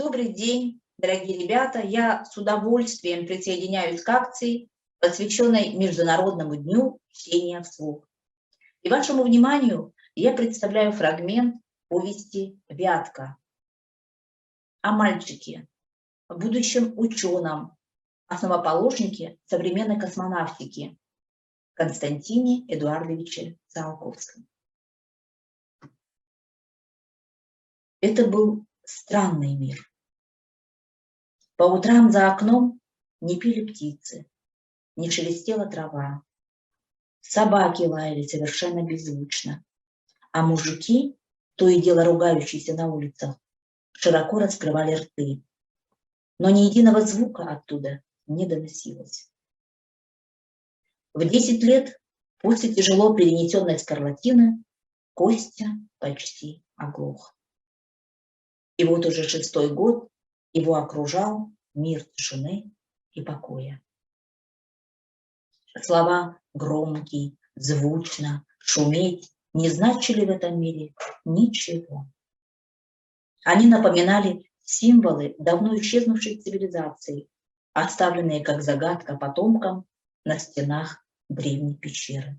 Добрый день, дорогие ребята! Я с удовольствием присоединяюсь к акции, посвященной Международному дню чтения вслух. И вашему вниманию я представляю фрагмент повести «Вятка» о мальчике, будущем ученом, основоположнике современной космонавтики Константине Эдуардовиче Циолковском. Это был странный мир. По утрам за окном не пели птицы, не шелестела трава. Собаки лаяли совершенно беззвучно, а мужики, то и дело ругающиеся на улицах, широко раскрывали рты. Но ни единого звука оттуда не доносилось. В 10 лет после тяжело перенесенной скарлатины Костя почти оглох. И вот уже 6-й год его окружал мир тишины и покоя. Слова «громкий», «звучно», «шуметь» не значили в этом мире ничего. Они напоминали символы давно исчезнувшей цивилизации, оставленные как загадка потомкам на стенах древней пещеры.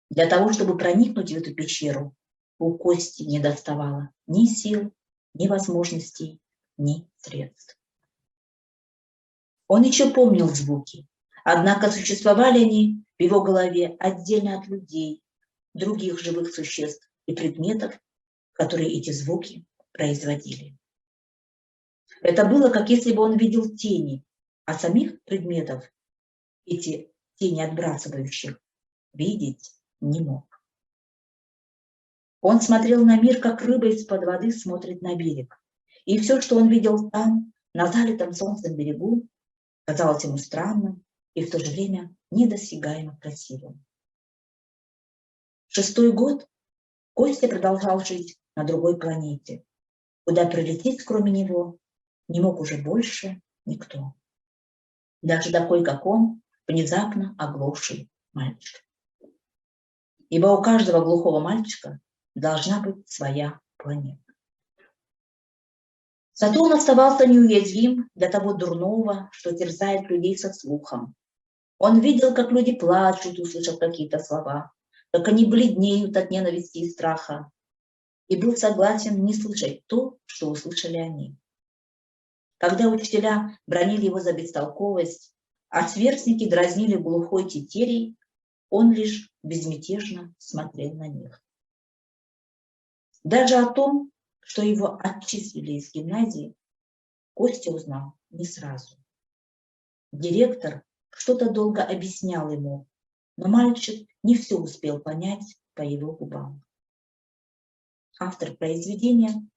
Для того, чтобы проникнуть в эту пещеру, у Кости не доставало ни сил, ни возможностей, ни средств. Он еще помнил звуки, однако существовали они в его голове отдельно от людей, других живых существ и предметов, которые эти звуки производили. Это было, как если бы он видел тени, а самих предметов, эти тени отбрасывающих, видеть не мог. Он смотрел на мир, как рыба из-под воды смотрит на берег. И все, что он видел там, на залитом солнцем берегу, казалось ему странным и в то же время недосягаемо красивым. 6-й год Костя продолжал жить на другой планете, куда прилететь, кроме него, не мог уже больше никто. Даже такой, как он, внезапно оглохший мальчик. Ибо у каждого глухого мальчика должна быть своя планета. Зато он оставался неуязвим для того дурного, что терзает людей со слухом. Он видел, как люди плачут, услышав какие-то слова, как они бледнеют от ненависти и страха, и был согласен не слышать то, что услышали они. Когда учителя бранили его за бестолковость, а сверстники дразнили глухой тетерей, он лишь безмятежно смотрел на них. Даже о том, что его отчислили из гимназии, Костя узнал не сразу. Директор что-то долго объяснял ему, но мальчик не все успел понять по его губам. Автор произведения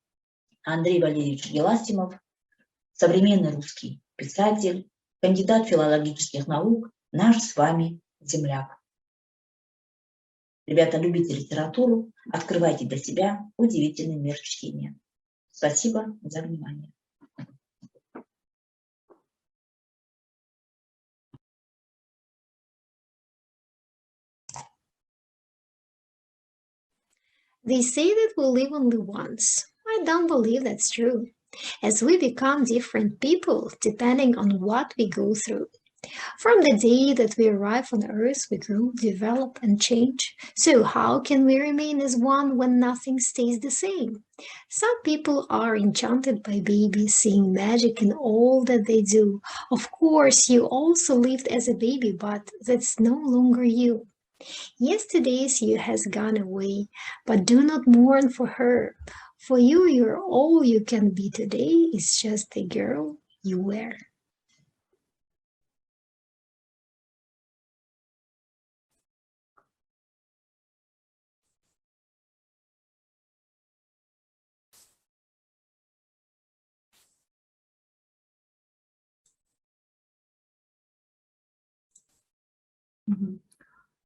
Андрей Валерьевич Геласимов, современный русский писатель, кандидат филологических наук, наш с вами земляк. Ребята, любите литературу, открывайте для себя удивительный мир чтения. Спасибо за внимание. They say that we live only once. I don't believe that's true, as we become different people depending on what we go through. From the day that we arrive on Earth, we grow, develop, and change. So how can we remain as one when nothing stays the same? Some people are enchanted by babies, seeing magic in all that they do. Of course, you also lived as a baby, but that's no longer you. Yesterday's you has gone away, but do not mourn for her. For you, you're all you can be today is just the girl you were.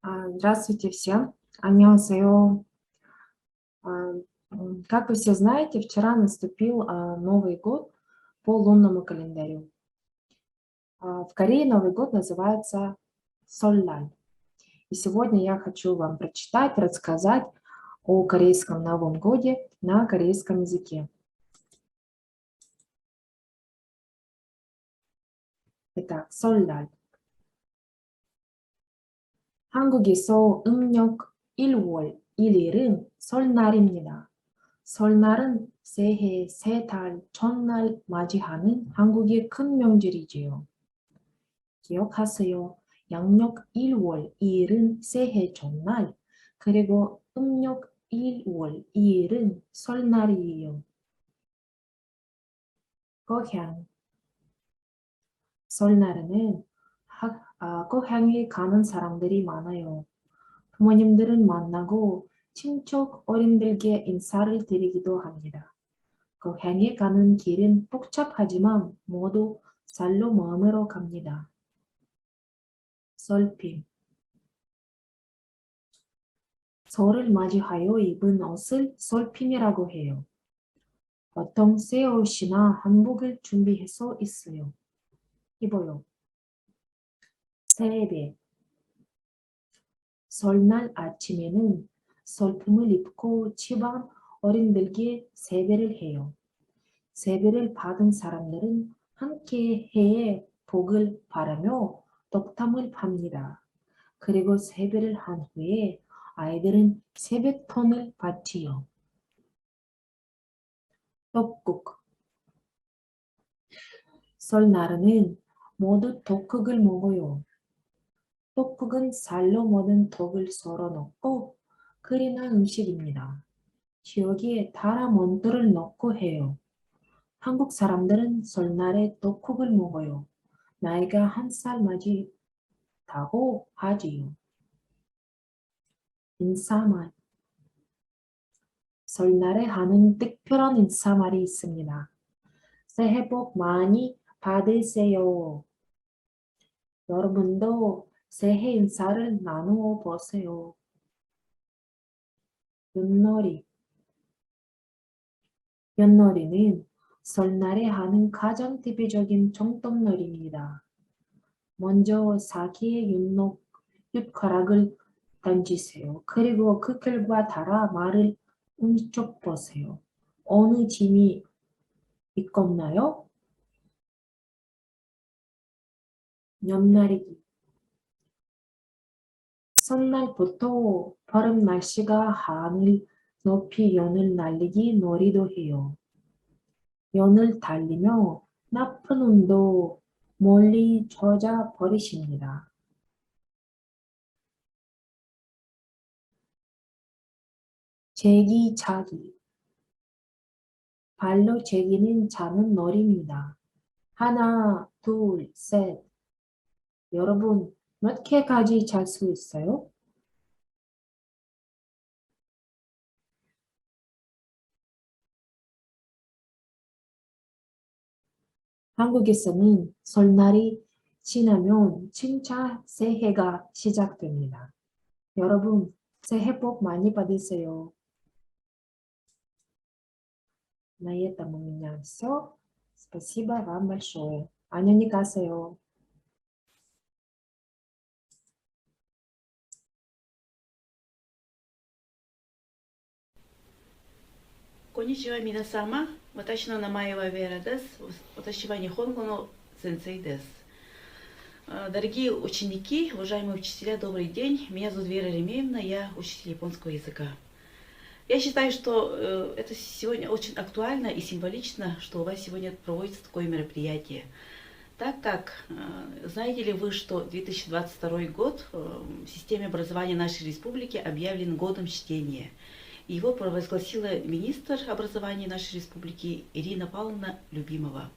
Здравствуйте всем. 안녕하세요. Как вы все знаете, вчера наступил Новый год по лунному календарю. В Корее Новый год называется Соллаль. И сегодня я хочу вам прочитать, рассказать о корейском Новом годе на корейском языке. Итак, 설날. 한국에서 음력 1월 1일은 설날입니다. 설날은 새해 세 달 첫날 맞이하는 한국의 큰 명절이지요. 기억하세요. 양력 1월 2일은 새해 첫날, 그리고 음력 1월 2일은 설날이에요. 고향. 설날에는 고향에 가는 사람들이 많아요. 부모님들은 만나고 친척 어린들께 인사를 드리기도 합니다. 고향에 가는 길은 복잡하지만 모두 살로 마음으로 갑니다. 설빔. 설을 맞이하여 입은 옷을 설빔이라고 해요. 보통 새 옷이나 한복을 준비해서 있어요. 입어요. 세배. 설날 아침에는 설품을 입고 집안 어린들께 세배를 해요. 세배를 받은 사람들은 함께 해의 복을 바라며 떡담을 팝니다. 그리고 세배를 한 후에 아이들은 세뱃돈을 받지요. 떡국. 설날에는 모두 떡국을 먹어요. 떡국은 쌀로 모든 떡을 썰어 넣고 끓이는 음식입니다. 여기에 달아 먼토를 넣고 해요. 한국 사람들은 설날에 떡국을 먹어요. 나이가 1살 맞이다고 하지요. 인사말. 설날에 하는 특별한 인사말이 있습니다. 새해 복 많이 받으세요. 여러분도 새해 인사를 나누어 보세요. 윷놀이. 윷놀이는 설날에 하는 가장 대표적인 정떡놀이입니다. 먼저 사기의 윷가락을 던지세요. 그리고 그 결과 따라 말을 훔쳐 보세요. 어느 짐이 있겠나요? 연날이기. 설날부터 바람 날씨가 하늘 높이 연을 날리기 놀이도 해요. 연을 달리며 나쁜 운도 멀리 젖어 버리십니다. 제기차기. 발로 제기는 자는 놀이입니다. 하나, 둘, 셋. 여러분, 몇 개까지 잘 수 있어요? 한국에서는 설날이 지나면 진짜 새해가 시작됩니다. 여러분, 새해 복 많이 받으세요. На этом у меня все. Спасибо вам большое. 안녕히 가세요. こんにちは皆様。私の名前はベラです。私は日本語の先生です。Дорогие ученики, уважаемые учителя, добрый день. Меня зовут Вера Ремеевна, я учитель японского языка. Я считаю, что это сегодня очень актуально и символично, что у вас сегодня проводится такое мероприятие. Так как, знаете ли вы, что 2022 год в системе образования нашей республики объявлен годом чтения. Его провозгласила министр образования нашей республики Ирина Павловна Любимова.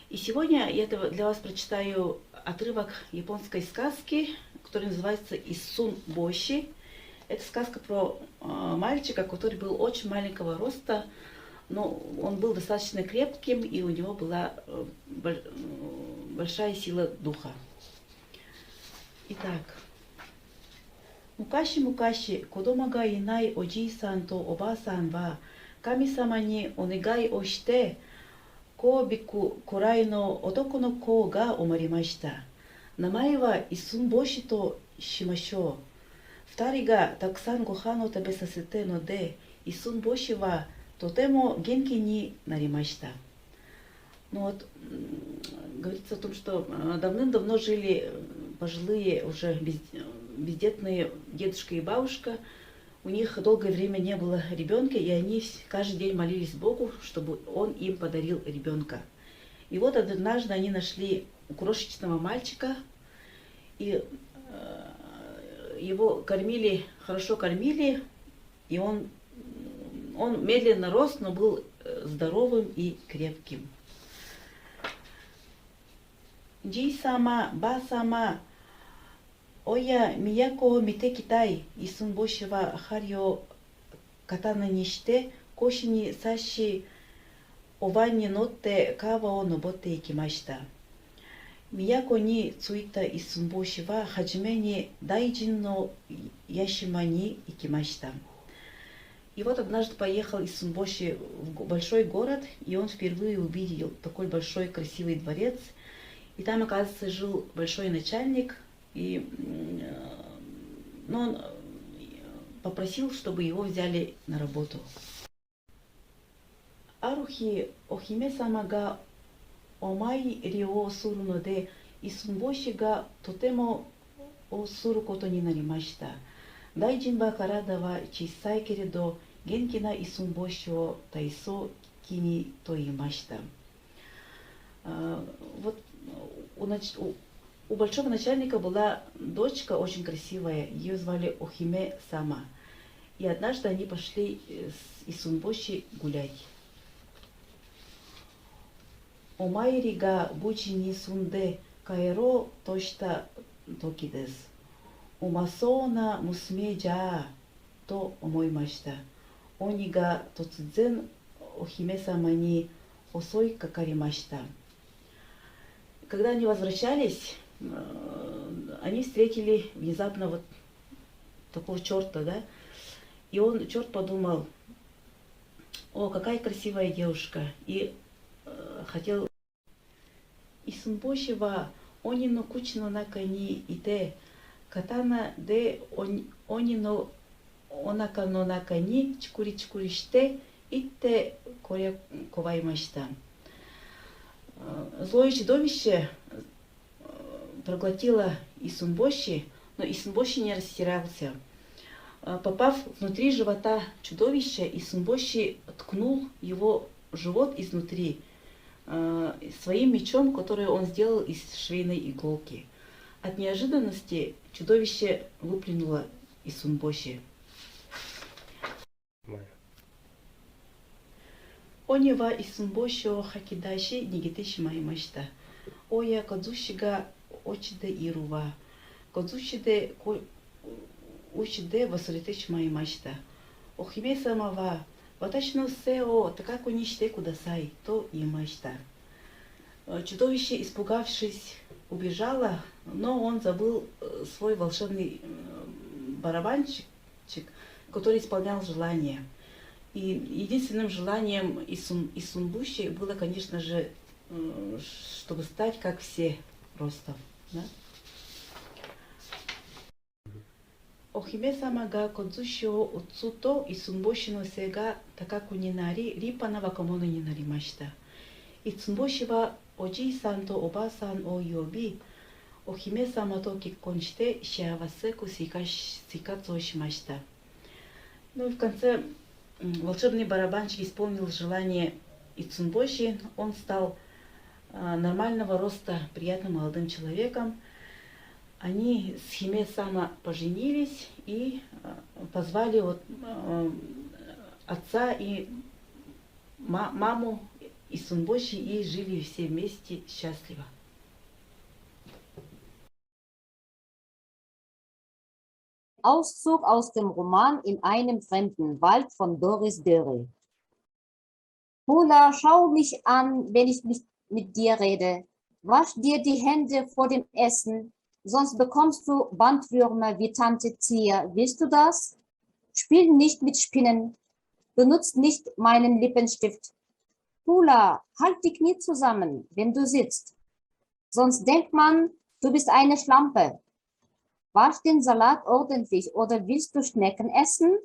И сегодня я для вас прочитаю отрывок японской сказки, которая называется «Исун Боши». Это сказка про мальчика, который был очень маленького роста, но он был достаточно крепким, и у него была большая сила духа. Итак. 昔々、子供がいないおじいさんとおばあさんは神様にお願いをして交尾くらいの男の子が生まれました。名前はイスンボシとしましょう。2人がたくさんご飯を食べさせたので、イスンボシはとても元気になりました。Но вот говорится о том, что давным-давно жили пожилые уже бездетные дедушка и бабушка. У них долгое время не было ребенка, и они каждый день молились Богу, чтобы он им подарил ребенка. И вот однажды они нашли крошечного мальчика, и его кормили, хорошо кормили, и он медленно рос, но был здоровым и крепким. Джи сама, ба сама, оя мияко мите китай, исун бошева харьо катана ниште, кошини саши овани нотте кава о ноботте икимашта. Мияко ни цуита исун бошева хаджиме ни дайджин но яшима ни икимашта. И вот однажды поехал из Сунбоши в большой город, и он впервые увидел такой большой красивый дворец. И там, оказывается, жил большой начальник, но он попросил, чтобы его взяли на работу. Арухи охиме сама га омай рио суру ноде исунбоши га тотемо о суру кото ни наримашта. Дайджин ба карада ва чисай кередо генкина исунбоши о тайсо кини тоимашта. Вот у большого начальника была дочка очень красивая, ее звали Охиме Сама. И однажды они пошли с Исунбоши гулять. Омайри га бучи ни сунде кайро тошта токидес. Умасона мусме джаа то омоймашта. Они га тоцудзен Охиме Сама ни осой какаримашта. Когда они возвращались, они встретили внезапно вот такого черта, да? И черт подумал: о, какая красивая девушка. И хотел Исунбоши ва онино кучино нака ни ите катана де онино онака но нака ни чкури шите итте коря коваймашта. Злое чудовище проглотило Исунбоши, но Исунбоши не растерялся. Попав внутри живота чудовища, Исунбоши ткнул его живот изнутри своим мечом, который он сделал из швейной иголки. От неожиданности чудовище выплюнуло Исунбоши. Онива Исунбоши хакидаши нигите шимаимашта. Оя кадзуши га очиде ирува. Кадзушиде учиде васурите шимаимашта. Охиме сама ва ваташи но се о такаку ни шите кудасай то имашта. Чудовище, испугавшись, убежало, но он забыл свой волшебный барабанчик, который исполнял желания. И единственным желанием Исунбоши было, конечно же, чтобы стать как все ростом. Да? Охиме сама га кодзуши о уцуто Исунбоши но се га такаку ни нари рипана вакамоно ни наримашта. Исунбоши ва оджи-сан то оба-сан о йоби Охиме сама то киккон шите сиавасе-ку сикацу о шимашта. Ну и в конце волшебный барабанщик исполнил желание Исунбоши. Он стал нормального роста, приятным молодым человеком. Они с Химе Сама поженились и позвали отца и маму Исунбоши и жили все вместе счастливо. Auszug aus dem Roman In einem fremden Wald von Doris Dörri. Hula, schau mich an, wenn ich mit dir rede. Wasch dir die Hände vor dem Essen, sonst bekommst du Bandwürmer wie Tante Zia. Willst du das? Spiel nicht mit Spinnen. Benutzt nicht meinen Lippenstift. Hula, halt die Knie zusammen, wenn du sitzt. Sonst denkt man, du bist eine Schlampe. Wasch den Salat ordentlich oder willst du Schnecken essen?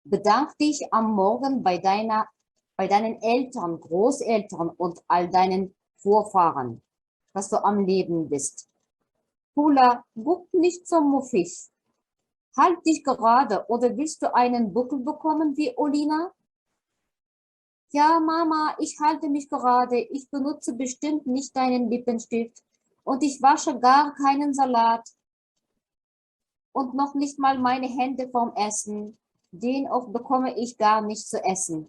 Bedank dich am Morgen bei deinen Eltern, Großeltern und all deinen Vorfahren. dass du am Leben bist. Pula, guck nicht so muffig. Halt dich gerade oder willst du einen Buckel bekommen wie Olina? Ja, Mama, ich halte mich gerade. Ich benutze bestimmt nicht deinen Lippenstift. Und ich wasche gar keinen Salat. Und noch nicht mal meine Hände vom Essen. Den oft bekomme ich gar nicht zu essen.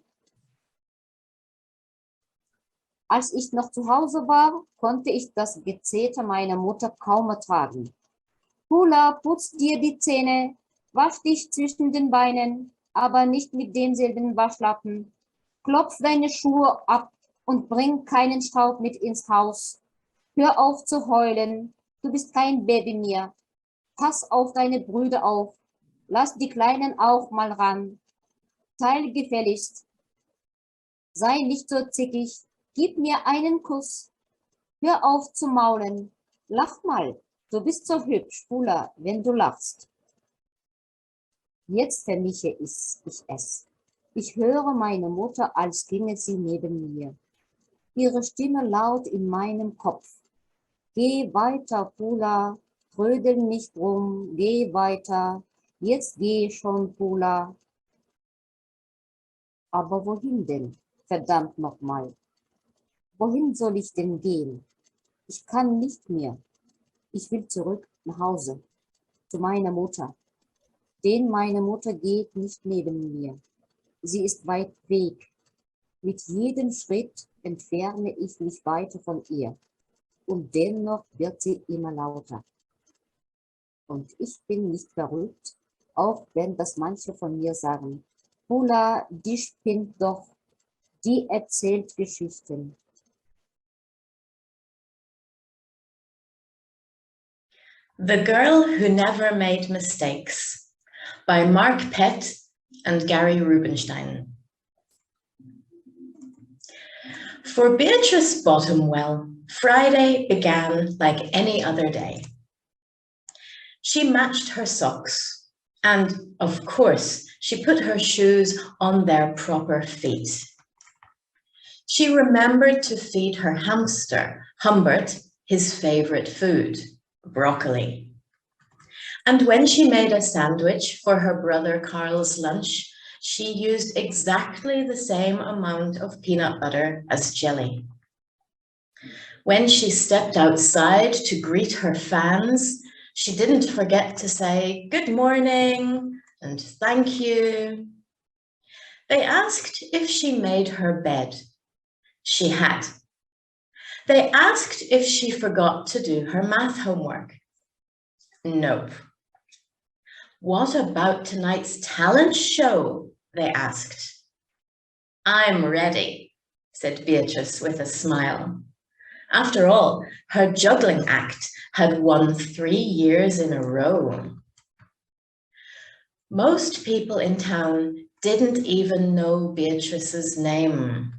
Als ich noch zu Hause war, konnte ich das Gezeter meiner Mutter kaum ertragen. Pula, putz dir die Zähne, wasch dich zwischen den Beinen, aber nicht mit demselben Waschlappen. Klopf deine Schuhe ab und bring keinen Staub mit ins Haus. Hör auf zu heulen, du bist kein Baby mehr. Pass auf deine Brüder auf, lass die Kleinen auch mal ran. Teil gefälligst, sei nicht so zickig, gib mir einen Kuss. Hör auf zu maulen, lach mal, du bist so hübsch, Pula, wenn du lachst. Jetzt vermisse ich es. Ich höre meine Mutter, als ginge sie neben mir. Ihre Stimme laut in meinem Kopf. Geh weiter, Pula, trödel nicht rum, geh weiter. Jetzt geh schon, Pula. Aber wohin denn? Verdammt nochmal. Wohin soll ich denn gehen? Ich kann nicht mehr. Ich will zurück nach Hause, zu meiner Mutter. Denn meine Mutter geht nicht neben mir. Sie ist weit weg. Mit jedem Schritt entferne ich mich weiter von ihr. Und dennoch wird sie immer lauter. Und ich bin nicht verrückt, auch wenn das manche von mir sagen. Pula, die spinnt doch, die erzählt Geschichten. The Girl Who Never Made Mistakes by Mark Pett and Gary Rubenstein. For Beatrice Bottomwell, Friday began like any other day. She matched her socks, and of course, she put her shoes on their proper feet. She remembered to feed her hamster, Humbert, his favorite food, broccoli. And when she made a sandwich for her brother Carl's lunch, she used exactly the same amount of peanut butter as jelly. When she stepped outside to greet her fans, she didn't forget to say good morning and thank you. They asked if she made her bed. She had. They asked if she forgot to do her math homework. Nope. What about tonight's talent show? They asked. I'm ready, said Beatrice with a smile. After all, her juggling act had won 3 years in a row. Most people in town didn't even know Beatrice's name.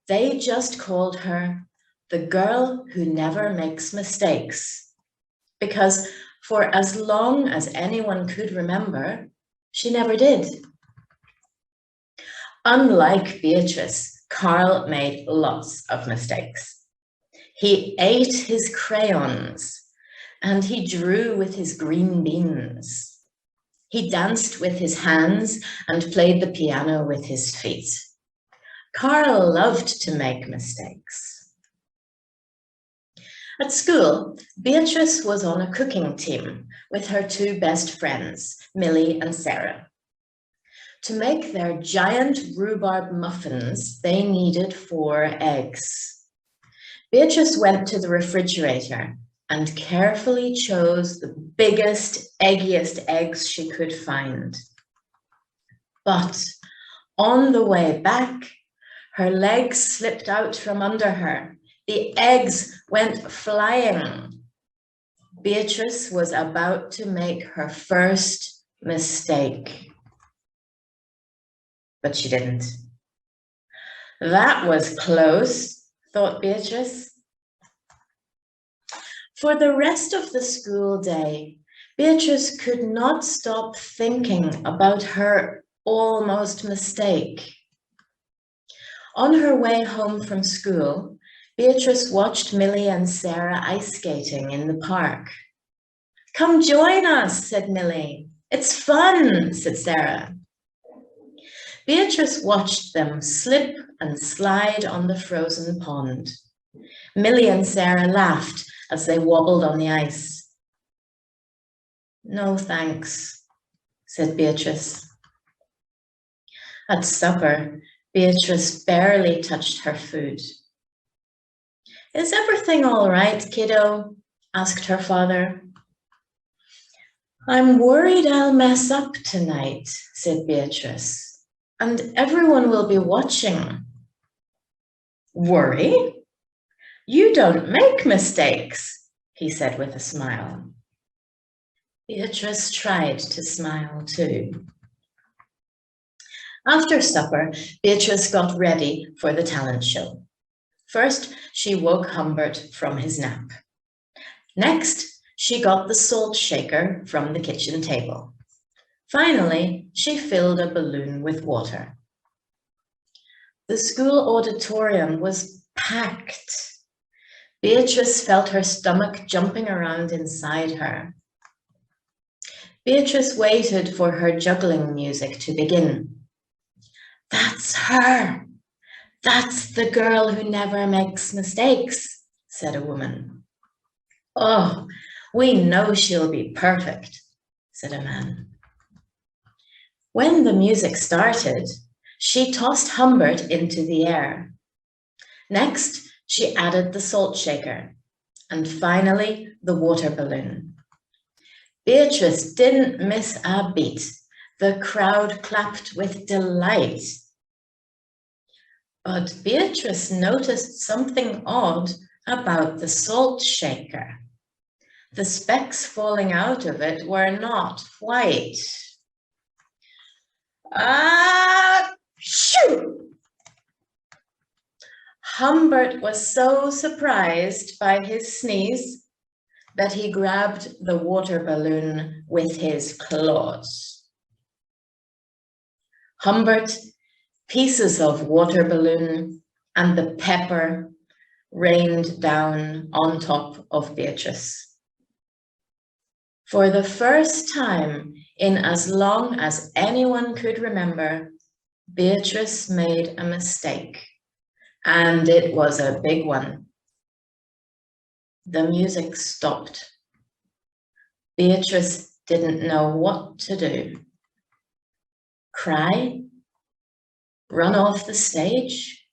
They just called her the girl who never makes mistakes, because for as long as anyone could remember, she never did. Unlike Beatrice, Carl made lots of mistakes. He ate his crayons, and he drew with his green beans. He danced with his hands and played the piano with his feet. Carl loved to make mistakes. At school, Beatrice was on a cooking team with her 2 best friends, Millie and Sarah. To make their giant rhubarb muffins, they needed 4 eggs. Beatrice went to the refrigerator and carefully chose the biggest, eggiest eggs she could find. But on the way back, her legs slipped out from under her. The eggs went flying. Beatrice was about to make her first mistake, but she didn't. That was close, thought Beatrice. For the rest of the school day, Beatrice could not stop thinking about her almost mistake. On her way home from school, Beatrice watched Millie and Sarah ice skating in the park. "Come join us," said Millie. "It's fun," said Sarah. Beatrice watched them slip and slide on the frozen pond. Millie and Sarah laughed as they wobbled on the ice. "No, thanks," said Beatrice. At supper, Beatrice barely touched her food. "Is everything all right, kiddo?" asked her father. "I'm worried I'll mess up tonight," said Beatrice, "and everyone will be watching." "Worry? You don't make mistakes," he said with a smile. Beatrice tried to smile too. After supper, Beatrice got ready for the talent show. First, she woke Humbert from his nap. Next, she got the salt shaker from the kitchen table. Finally, she filled a balloon with water. The school auditorium was packed. Beatrice felt her stomach jumping around inside her. Beatrice waited for her juggling music to begin. "That's her! That's the girl who never makes mistakes," said a woman. "Oh, we know she'll be perfect," said a man. When the music started, she tossed Humbert into the air. Next, she added the salt shaker, and finally the water balloon. Beatrice didn't miss a beat. The crowd clapped with delight. But Beatrice noticed something odd about the salt shaker. The specks falling out of it were not white. Shoo! Humbert was so surprised by his sneeze that he grabbed the water balloon with his claws. Humbert, pieces of water balloon, and the pepper rained down on top of Beatrice. For the first time in as long as anyone could remember, Beatrice made a mistake, and it was a big one. The music stopped. Beatrice didn't know what to do. Cry? Run off the stage?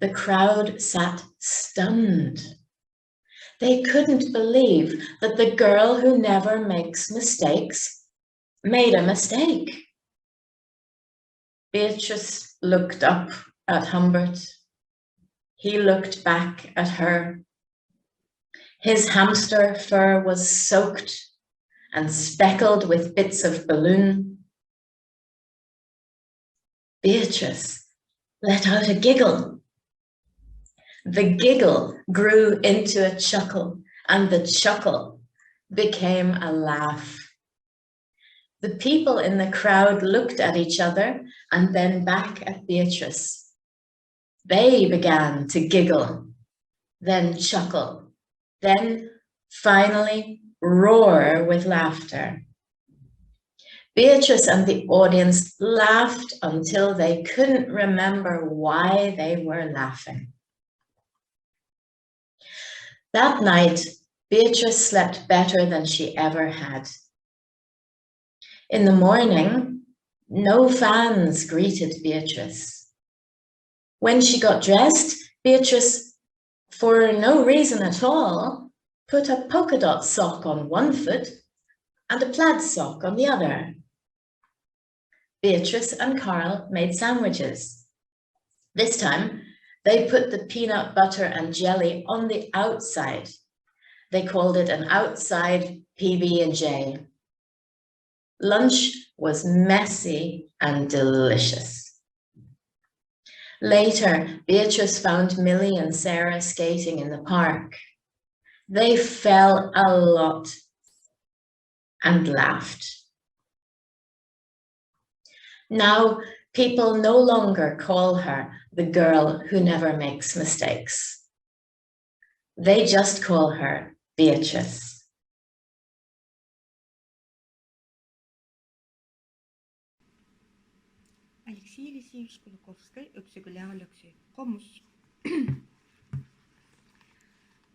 The crowd sat stunned. They couldn't believe that the girl who never makes mistakes made a mistake. Beatrice looked up at Humbert. He looked back at her. His hamster fur was soaked and speckled with bits of balloon. Beatrice let out a giggle. The giggle grew into a chuckle, and the chuckle became a laugh. The people in the crowd looked at each other and then back at Beatrice. They began to giggle, then chuckle, then finally roar with laughter. Beatrice and the audience laughed until they couldn't remember why they were laughing. That night, Beatrice slept better than she ever had. In the morning, no fans greeted Beatrice. When she got dressed, Beatrice, for no reason at all, put a polka dot sock on one foot and a plaid sock on the other. Beatrice and Carl made sandwiches. This time, they put the peanut butter and jelly on the outside. They called it an outside PB&J. Lunch was messy and delicious. Later, Beatrice found Millie and Sarah skating in the park. They fell a lot and laughed. Now, people no longer call her the girl who never makes mistakes. They just call her Beatrice. Алексей Алексеевич Куликовский өксүгүлээн өлөксү. Комус.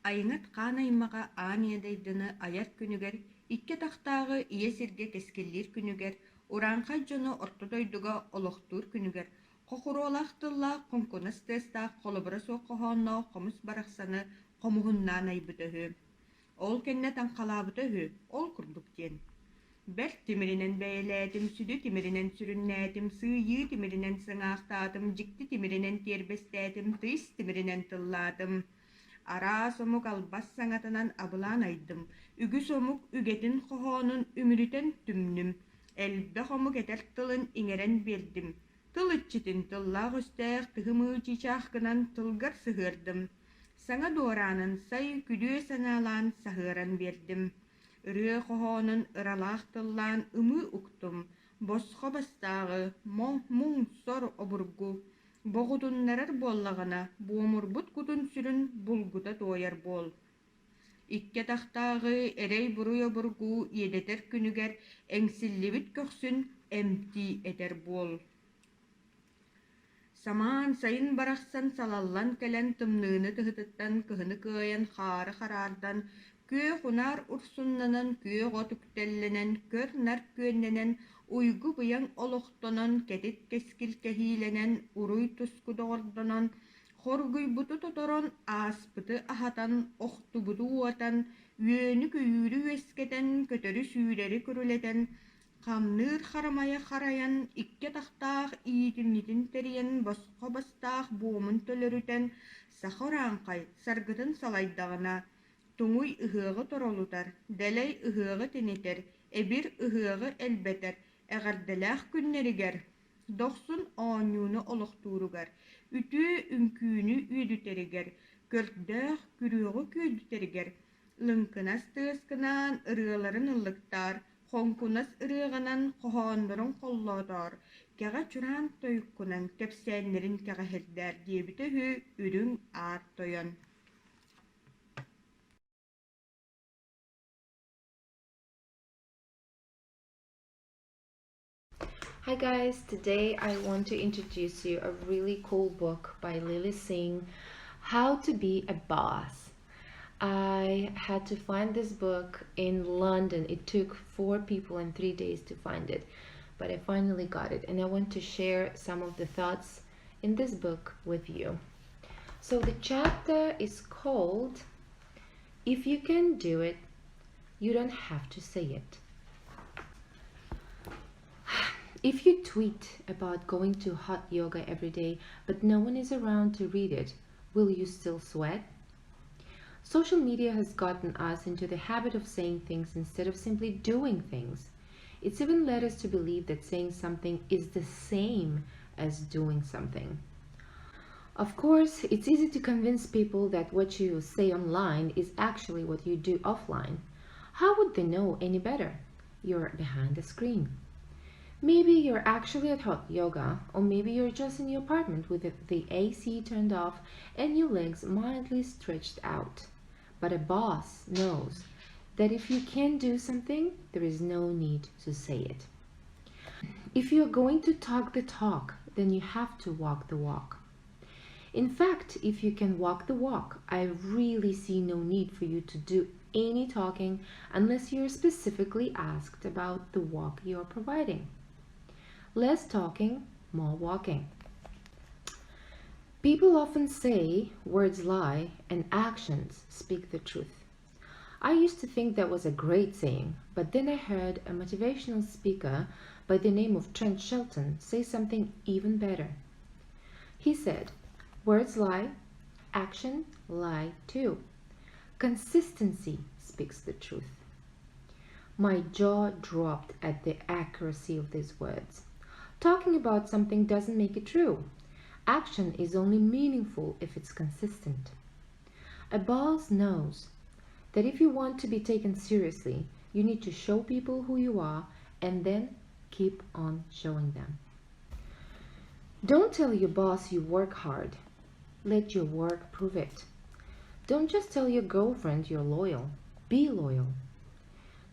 Айыңат қанаймаға аниядайдыны аяр күнігер, икке тақтағы ие сирге кескеллер күнігер, уранқа жону ортодойдуға олықтур күнігер, қоқуруолақтылла қонконас тестақ қолыбыра соққығанна қомыс барақсаны қомуғыннан айбытыхы. Ол кенне таңқалабытыхы, ол күрдіктен. Бәр тимиринен бәйләдім, сүді тимиринен сүріннәдім, сыйы тимиринен сыңақтадым, жікті тимиринен тербестәдім, тыйс тимиринен тылладым. Ара сомук албас саңатынан абылан айдым, үгі сомук үгетін қоғанын үмірітен түмнім, әлбі қомук әтер тылын иңерен бердім. Тыл үтчетін тыллақ үстәқ тұхымы чичаққынан тылғар сығырдым. Саңа доранын сай күді саналан сағыран бердім. Үрі қоғанын ыралақ тыллан үмі ұқтым, босқа бастағы мұң сор обыргу, боғудуннарар боллағына, буомурбут кутун сүрін булгута тойар бол. Икке тақтағы әрей бұруй обыргу едетер күнігер әңсіллебіт көксін әмти әтер бол. Саман сайын барақсан салаллан кәлен тымныны тұхытыттан кыхыны кыйын қары қарардан, көй құнар ұрсыннанан, көй ғотүктелленен, көр нар көнненен, уйгу бұяң олықтонан, кәтет кескіл кәхиленен, уруй тұску доғырдонан, хоргуй бұты тоторон, аспыты ахатан, оқты бұты уатан, өні көйірі өскетен, көтөрі сүйрері көрілетен, қамныр харамая хараян, икке тақтақ иетімнетін терен, босқа бастақ буымын төлірітен, сақыранқай, саргытын салайдағына, туңуй ыһыағы торолутар, дәлей ыһыағы тенетер, эбир ыһыағы элбетер, әғарделәқ күннерігер, доқсын аанюны олықтуругар, үті үнкүйіні үйдітерігер, көрдәқ күріғы көйдітерігер, лынкынас тыскынан ырыаларын ыллықтар, қонкунас ырыағынан қоғандырын қоллатар, кәға чуран тойыққынан кәпсәнлерін кәға хердер дебіті хүй үрін ар тойын. Hi guys, today I want to introduce you a really cool book by Lily Singh, How to Be a Boss. I had to find this book in London. It took 4 people and 3 days to find it, but I finally got it, and I want to share some of the thoughts in this book with you. So the chapter is called If You Can Do It, You Don't Have to Say It. If you tweet about going to hot yoga every day, but no one is around to read it, will you still sweat? Social media has gotten us into the habit of saying things instead of simply doing things. It's even led us to believe that saying something is the same as doing something. Of course, it's easy to convince people that what you say online is actually what you do offline. How would they know any better? You're behind a screen. Maybe you're actually at hot yoga, or maybe you're just in your apartment with the AC turned off and your legs mildly stretched out. But a boss knows that if you can do something, there is no need to say it. If you're going to talk the talk, then you have to walk the walk. In fact, if you can walk the walk, I really see no need for you to do any talking unless you're specifically asked about the walk you're providing. Less talking, more walking. People often say words lie and actions speak the truth. I used to think that was a great saying, but then I heard a motivational speaker by the name of Trent Shelton say something even better. He said, words lie, action lie too. Consistency speaks the truth. My jaw dropped at the accuracy of these words. Talking about something doesn't make it true. Action is only meaningful if it's consistent. A boss knows that if you want to be taken seriously, you need to show people who you are and then keep on showing them. Don't tell your boss you work hard. Let your work prove it. Don't just tell your girlfriend you're loyal. Be loyal.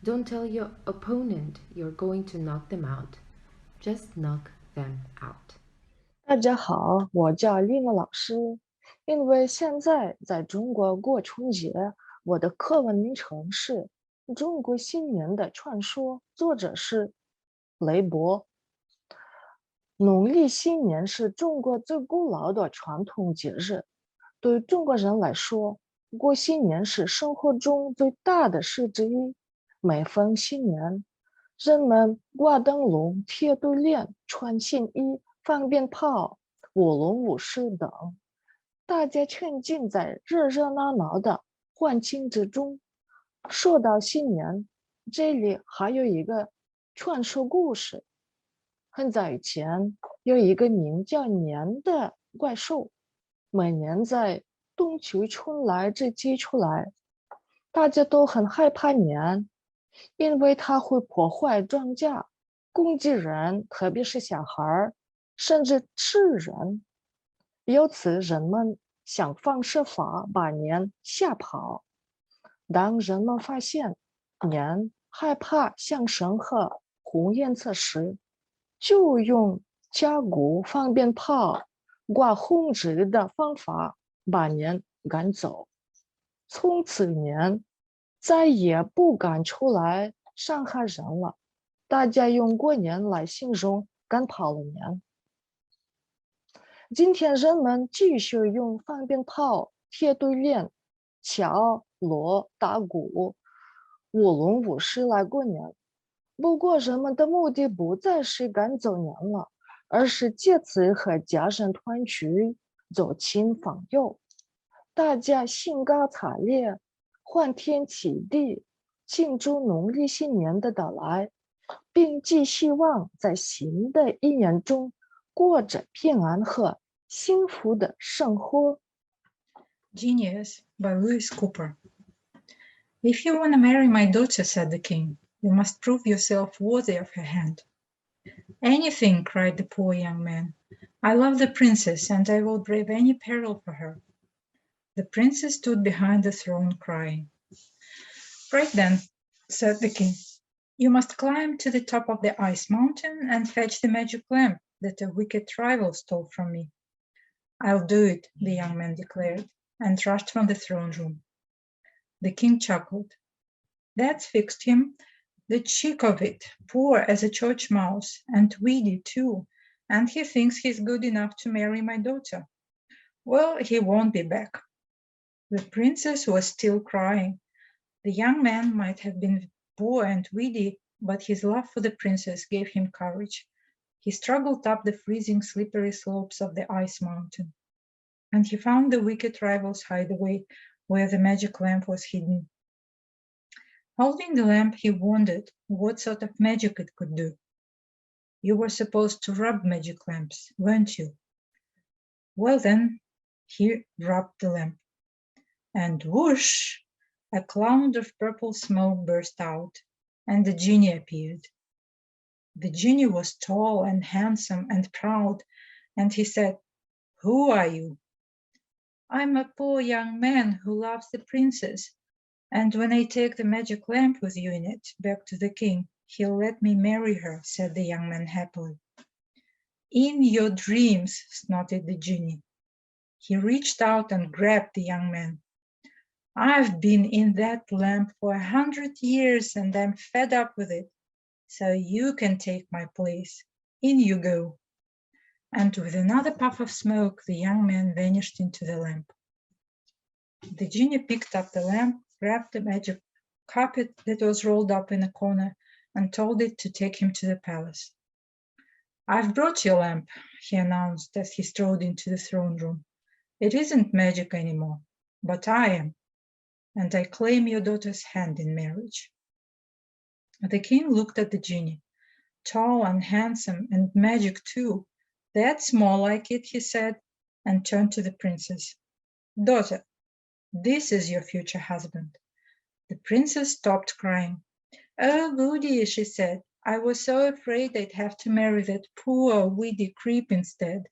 Don't tell your opponent you're going to knock them out. Just knock them out. 大家好，我叫丽娜老师。因为现在在中国过春节，我的课文名称是《中国新年的传说》，作者是雷伯。农历新年是中国最古老的传统节日，对中国人来说，过新年是生活中最大的事之一。每逢新年，人们挂灯笼、贴对联、穿新衣、放鞭炮、舞龙舞狮等，大家沉浸在热热闹闹的欢庆之中。说到新年，这里还有一个传说故事。很早以前，有一个名叫年的怪兽，每年在冬去春来之际出来，大家都很害怕年，因为它会破坏庄稼，攻击人，特别是小孩，甚至吃人。由此，人们想方设法把年吓跑。当人们发现年害怕象神和红颜色时，就用加鼓、放鞭炮、挂红纸的方法把年赶走。从此年再也不敢出来伤害人了。大家用过年来形容赶跑了年。今天人们继续用放鞭炮、贴对联、敲锣打鼓、舞龙舞狮来过年。不过人们的目的不再是赶走年了，而是借此和家人团聚，走亲访友。大家兴高采烈，欢天喜地，庆祝农历新年的到来，并寄希望在新的一年中过着平安和幸福的生活。 Genius by Lewis Cooper. If you want to marry my daughter, said the king, you must prove yourself worthy of her hand. Anything, cried the poor young man. I love the princess, and I will brave any peril for her. The princess stood behind the throne crying. Right then, said the king, you must climb to the top of the ice mountain and fetch the magic lamp that a wicked rival stole from me. I'll do it, the young man declared, and rushed from the throne room. The king chuckled. That's fixed him. The cheek of it, poor as a church mouse, and weedy too, and he thinks he's good enough to marry my daughter. Well, he won't be back. The princess was still crying. The young man might have been poor and weedy, but his love for the princess gave him courage. He struggled up the freezing, slippery slopes of the ice mountain, and he found the wicked rival's hideaway where the magic lamp was hidden. Holding the lamp, he wondered what sort of magic it could do. You were supposed to rub magic lamps, weren't you? Well then, he rubbed the lamp, and whoosh, a cloud of purple smoke burst out, and the genie appeared. The genie was tall and handsome and proud, and he said, "Who are you?" "I'm a poor young man who loves the princess, and when I take the magic lamp with you in it back to the king, he'll let me marry her," said the young man happily. "In your dreams," snorted the genie. He reached out and grabbed the young man. "I've been in that lamp for 100 years and I'm fed up with it, so you can take my place. In you go." And with another puff of smoke, the young man vanished into the lamp. The genie picked up the lamp, grabbed the magic carpet that was rolled up in a corner, and told it to take him to the palace. "I've brought your lamp," he announced as he strode into the throne room. "It isn't magic anymore, but I am, and I claim your daughter's hand in marriage." The king looked at the genie. Tall and handsome and magic too. "That's more like it," he said, and turned to the princess. "Daughter, this is your future husband." The princess stopped crying. "Oh, goody," she said. "I was so afraid I'd have to marry that poor, weedy creep instead."